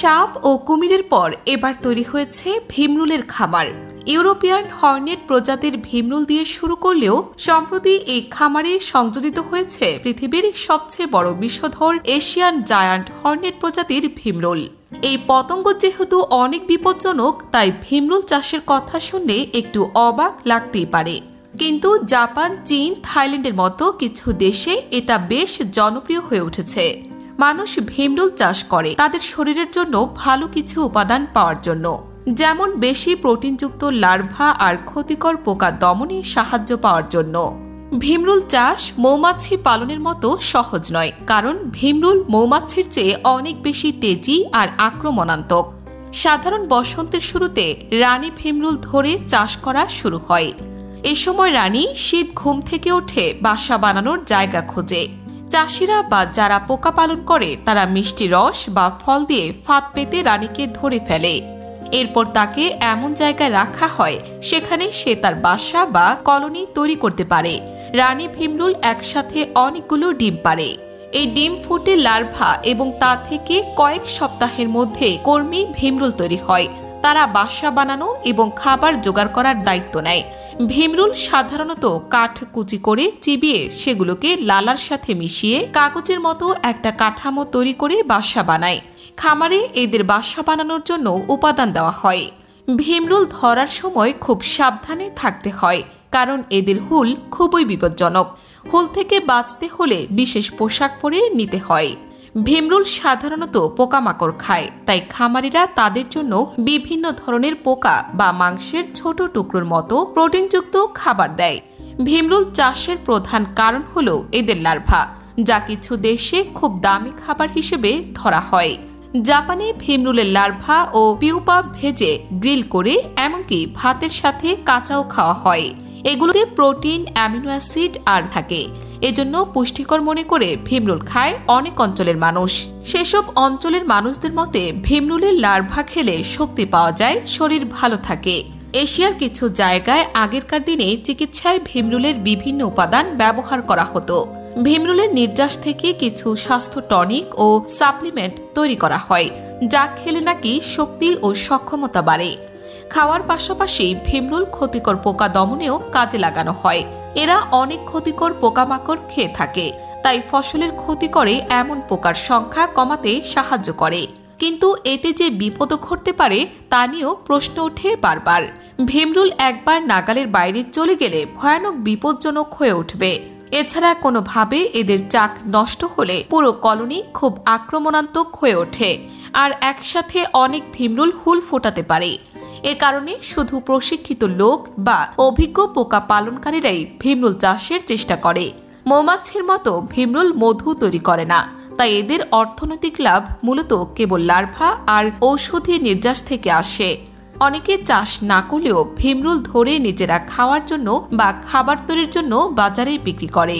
সাপ ও কুমিরের পর এবার তৈরি হয়েছে ভীমরুলের খামার। ইউরোপিয়ান হর্নেট প্রজাতির ভীমরুল দিয়ে শুরু করলেও সম্প্রতি এই খামারে সংযোজিত হয়েছে পৃথিবীর সবচেয়ে বড় বিষধর এশিয়ান জায়ান্ট হর্নেট প্রজাতির ভীমরুল। এই পতঙ্গ যেহেতু অনেক বিপজ্জনক, তাই ভীমরুল চাষের কথা শুনলে একটু অবাক লাগতেই পারে। কিন্তু জাপান, চীন, থাইল্যান্ডের মতো কিছু দেশে এটা বেশ জনপ্রিয় হয়ে উঠেছে। মানুষ ভীমরুল চাষ করে তাদের শরীরের জন্য ভালো কিছু উপাদান পাওয়ার জন্য, যেমন বেশি প্রোটিনযুক্ত লার্ভা আর ক্ষতিকর পোকা দমনে সাহায্য পাওয়ার জন্য। ভীমরুল চাষ মৌমাছি পালনের মতো সহজ নয়, কারণ ভীমরুল মৌমাছির চেয়ে অনেক বেশি তেজি আর আক্রমণাত্মক। সাধারণ বসন্তের শুরুতে রানী ভীমরুল ধরে চাষ করা শুরু হয়। এ সময় রানী শীত ঘুম থেকে উঠে বাসা বানানোর জায়গা খোঁজে। চাষিরা বা যারা পোকা পালন করে তারা মিষ্টি রস বা ফল দিয়ে ফাঁদ পেতে রানীকে ধরে ফেলে। এরপর তাকে এমন জায়গায় রাখা হয় সেখানে সে তার বাসা বা কলোনি তৈরি করতে পারে। রানী ভীমরুল একসাথে অনেকগুলো ডিম পাড়ে। এই ডিম ফুটে লার্ভা এবং তা থেকে কয়েক সপ্তাহের মধ্যে কর্মী ভীমরুল তৈরি হয়। তারা বাসা বানানো এবং খাবার জোগাড় করার দায়িত্ব নেয়। ভীমরুল সাধারণত কাঠ কুচি করে চিবিয়ে সেগুলোকে লালার সাথে মিশিয়ে কাগজের মতো একটা কাঠামো তৈরি করে বাসা বানায়। খামারে এদের বাসা বানানোর জন্য উপাদান দেওয়া হয়। ভীমরুল ধরার সময় খুব সাবধানে থাকতে হয়, কারণ এদের হুল খুবই বিপজ্জনক। হুল থেকে বাঁচতে হলে বিশেষ পোশাক পরে নিতে হয়। ভীমরুল সাধারণত পোকামাকড় খায়, তাই খামারিরা তাদের জন্য বিভিন্ন ধরনের পোকা বা মাংসের ছোট টুকরোর মতো প্রোটিনযুক্ত খাবার দেয়। ভীমরুল চাষের প্রধান কারণ হল এদের লার্ভা, যা কিছু দেশে খুব দামি খাবার হিসেবে ধরা হয়। জাপানে ভীমরুলের লার্ভা ও পিউপা ভেজে গ্রিল করে এমনকি ভাতের সাথে কাঁচাও খাওয়া হয়। এগুলোতে প্রোটিন, অ্যামিনো অ্যাসিড আর থাকে। এজন্য পুষ্টিকর মনে করে ভীমরুল খায় অনেক অঞ্চলের মানুষ। সেসব অঞ্চলের মানুষদের মতে ভীমরুলের লার্ভা খেলে শক্তি পাওয়া যায়, শরীর ভালো থাকে। এশিয়ার কিছু জায়গায় আগেরকার দিনে চিকিৎসায় ভীমরুলের বিভিন্ন উপাদান ব্যবহার করা হতো। ভীমরুলের নির্যাস থেকে কিছু স্বাস্থ্য টনিক ও সাপ্লিমেন্ট তৈরি করা হয়, যা খেলে নাকি শক্তি ও সক্ষমতা বাড়ে। খাওয়ার পাশাপাশি ভীমরুল ক্ষতিকর পোকা দমনেও কাজে লাগানো হয়। এরা অনেক ক্ষতিকর পোকামাকড় খেয়ে থাকে, তাই ফসলের ক্ষতি করে এমন পোকার সংখ্যা কমাতে সাহায্য করে। কিন্তু এতে যে বিপদও ঘটতে পারে তা নিয়েও প্রশ্ন ওঠে বারবার। ভীমরুল একবার নাগালের বাইরে চলে গেলে ভয়ানক বিপজ্জনক হয়ে উঠবে। এছাড়া কোনোভাবে এদের চাক নষ্ট হলে পুরো কলোনি খুব আক্রমণাত্মক হয়ে ওঠে আর একসাথে অনেক ভীমরুল হুল ফোটাতে পারে। এ কারণে শুধু প্রশিক্ষিত লোক বা অভিজ্ঞ পোকা পালনকারীরাই ভীমরুল চাষের চেষ্টা করে। মৌমাছির মতো ভীমরুল মধু তৈরি করে না, তাই এদের অর্থনৈতিক লাভ মূলত কেবল লার্ভা আর ঔষধি নির্যাস থেকে আসে। অনেকে চাষ না করলেও ভীমরুল ধরে নিজেরা খাওয়ার জন্য বা খাবার তৈরির জন্য বাজারে বিক্রি করে।